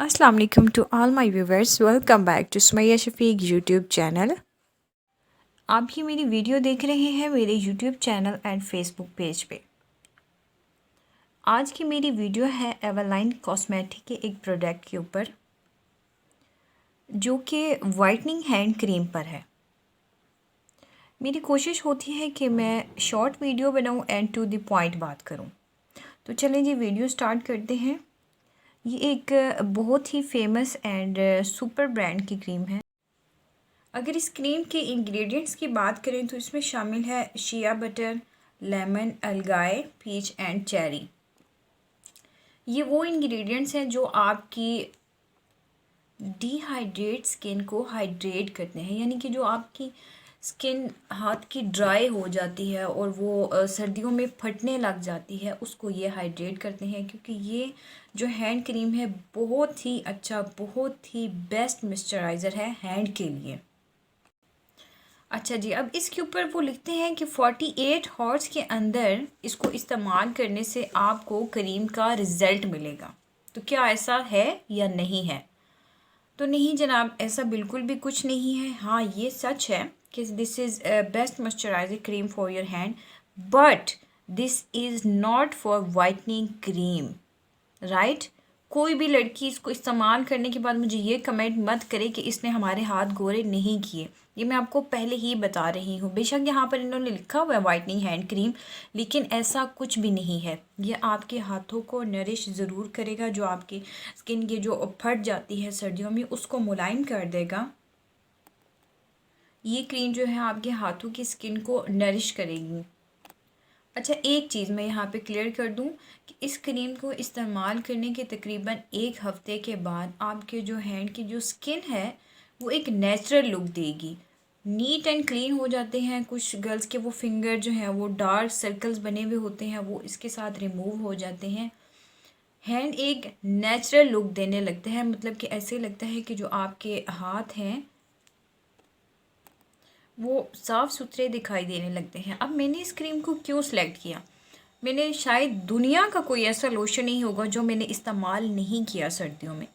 Assalamu alaikum to all my viewers. Welcome back to Sumaya Shafiq YouTube channel. आप ये मेरी video देख रहे हैं मेरे YouTube channel and Facebook page पे। आज की मेरी वीडियो है एवरलाइन कॉस्मेटिक के एक प्रोडक्ट के ऊपर जो कि वाइटनिंग हैंड क्रीम पर है। मेरी कोशिश होती है कि मैं शॉर्ट वीडियो बनाऊं एंड टू द पॉइंट बात करूं। तो चलें जी वीडियो स्टार्ट करते हैं। ये एक बहुत ही फेमस एंड सुपर ब्रांड की क्रीम है। अगर इस क्रीम के इंग्रेडिएंट्स की बात करें तो इसमें शामिल है shea butter, lemon, algae, peach and cherry. ये वो इंग्रेडिएंट्स हैं जो आपकी डिहाइड्रेट स्किन को हाइड्रेट करते हैं, यानी कि जो आपकी स्किन हाथ की ड्राई हो जाती है और वो सर्दियों में फटने लग जाती है, उसको ये हाइड्रेट करते हैं। क्योंकि ये जो हैंड क्रीम है बहुत ही अच्छा, बहुत ही बेस्ट मॉइस्चराइज़र है हैंड के लिए। अच्छा जी, अब इसके ऊपर वो लिखते हैं कि 48 हॉर्स के अंदर इसको इस्तेमाल करने से आपको क्रीम का रिज़ल्ट मिलेगा। तो क्या ऐसा है या नहीं है? तो नहीं जनाब, ऐसा बिल्कुल भी कुछ नहीं है। हाँ, ये सच है कि this is best moisturiser cream for your hand, but this is not for whitening cream, right. कोई भी लड़की इसको इस्तेमाल करने के बाद मुझे ये कमेंट मत करे कि इसने हमारे हाथ गोरे नहीं किए। ये मैं आपको पहले ही बता रही हूँ। बेशक यहाँ पर इन्होंने लिखा हुआ है वाइटनिंग हैंड क्रीम, लेकिन ऐसा कुछ भी नहीं है। ये आपके हाथों को नरिश ज़रूर करेगा, जो आपकी स्किन की जो फट जाती है सर्दियों में उसको मुलायम कर देगा। ये क्रीम जो है आपके हाथों की स्किन को नरिश करेगी। अच्छा, एक चीज़ मैं यहाँ पे क्लियर कर दूँ कि इस क्रीम को इस्तेमाल करने के तकरीबन 1 हफ़्ते के बाद आपके जो हैंड की जो स्किन है वो एक नेचुरल लुक देगी, नीट एंड क्लीन हो जाते हैं। कुछ गर्ल्स के वो फिंगर जो हैं वो डार्क सर्कल्स बने हुए होते हैं, वो इसके साथ रिमूव हो जाते हैं। हैंड एक नेचुरल लुक देने लगते हैं, मतलब कि ऐसे लगता है कि जो आपके हाथ हैं वो साफ़ सुथरे दिखाई देने लगते हैं। अब मैंने इस क्रीम को क्यों सिलेक्ट किया? मैंने शायद दुनिया का कोई ऐसा लोशन नहीं होगा जो मैंने इस्तेमाल नहीं किया सर्दियों में।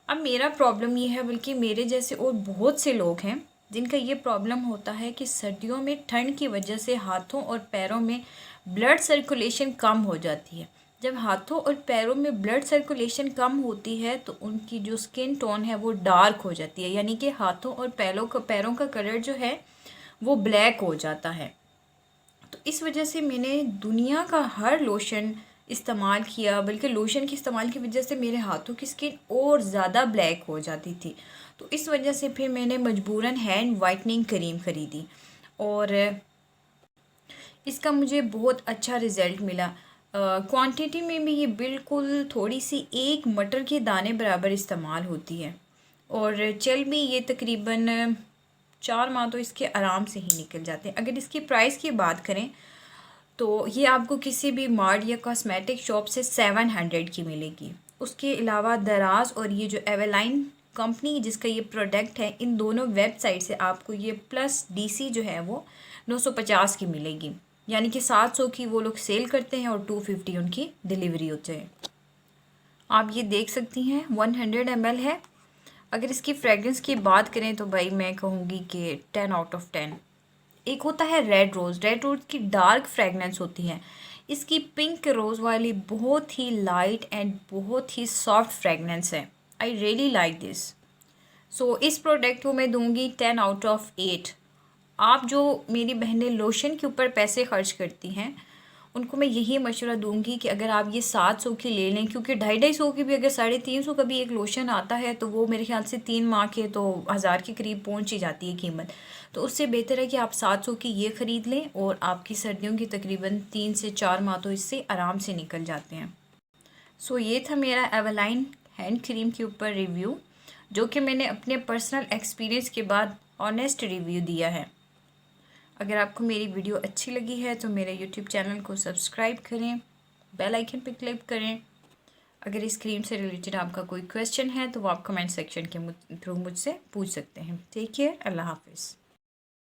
अब मेरा प्रॉब्लम ये है, बल्कि मेरे जैसे और बहुत से लोग हैं जिनका ये प्रॉब्लम होता है कि सर्दियों में ठंड की वजह से हाथों और पैरों में ब्लड सर्कुलेशन कम हो जाती है। जब हाथों और पैरों में ब्लड सर्कुलेशन कम होती है तो उनकी जो स्किन टोन है वो डार्क हो जाती है, यानी कि हाथों और पैरों का कलर जो है वो ब्लैक हो जाता है। तो इस वजह से मैंने दुनिया का हर लोशन इस्तेमाल किया, बल्कि लोशन के इस्तेमाल की वजह से मेरे हाथों की स्किन और ज़्यादा ब्लैक हो जाती थी। तो इस वजह से फिर मैंने मजबूरन हैंड वाइटनिंग क्रीम ख़रीदी और इसका मुझे बहुत अच्छा रिज़ल्ट मिला। क्वांटिटी में भी ये बिल्कुल थोड़ी सी एक मटर के दाने बराबर इस्तेमाल होती है और चल भी ये तकरीबन 4 माह तो इसके आराम से ही निकल जाते हैं। अगर इसकी प्राइस की बात करें तो ये आपको किसी भी मार्ट या कॉस्मेटिक शॉप से 700 की मिलेगी। उसके अलावा दराज और ये जो एवरलाइन कंपनी जिसका ये प्रोडक्ट है, इन दोनों वेबसाइट से आपको ये प्लस DC जो है वो 950 की मिलेगी, यानी कि 700 की वो लोग सेल करते हैं और 250 उनकी डिलीवरी होती है। आप ये देख सकती हैं 100 ml है। अगर इसकी फ्रेगरेंस की बात करें तो भाई मैं कहूँगी कि 10 आउट ऑफ 10। एक होता है रेड रोज़ की डार्क फ्रेगनेंस होती है। इसकी पिंक रोज़ वाली बहुत ही लाइट एंड बहुत ही सॉफ्ट फ्रेगनेंस है। I really like this. So इस प्रोडक्ट को मैं दूंगी 10 आउट ऑफ 8। आप जो मेरी बहनें लोशन के ऊपर पैसे खर्च करती हैं उनको मैं यही मशवरा दूंगी कि अगर आप ये 700 की ले लें, क्योंकि 250 की भी अगर 350 का भी एक लोशन आता है तो वो मेरे ख्याल से 3 माह के तो 1000 के करीब पहुंच ही जाती है कीमत। तो उससे बेहतर है कि आप 700 की ये ख़रीद लें और आपकी सर्दियों की तकरीबन 3 से 4 माह तो इससे आराम से निकल जाते हैं। सो ये था मेरा एवरलाइन हैंड क्रीम के ऊपर रिव्यू, जो कि मैंने अपने पर्सनल एक्सपीरियंस के बाद ऑनेस्ट रिव्यू दिया है। अगर आपको मेरी वीडियो अच्छी लगी है तो मेरे YouTube चैनल को सब्सक्राइब करें, बेल आइकन पर क्लिक करें। अगर इस क्रीम से रिलेटेड आपका कोई क्वेश्चन है तो वो आप कमेंट सेक्शन के थ्रू मुझसे पूछ सकते हैं। टेक केयर, अल्लाह हाफिज़।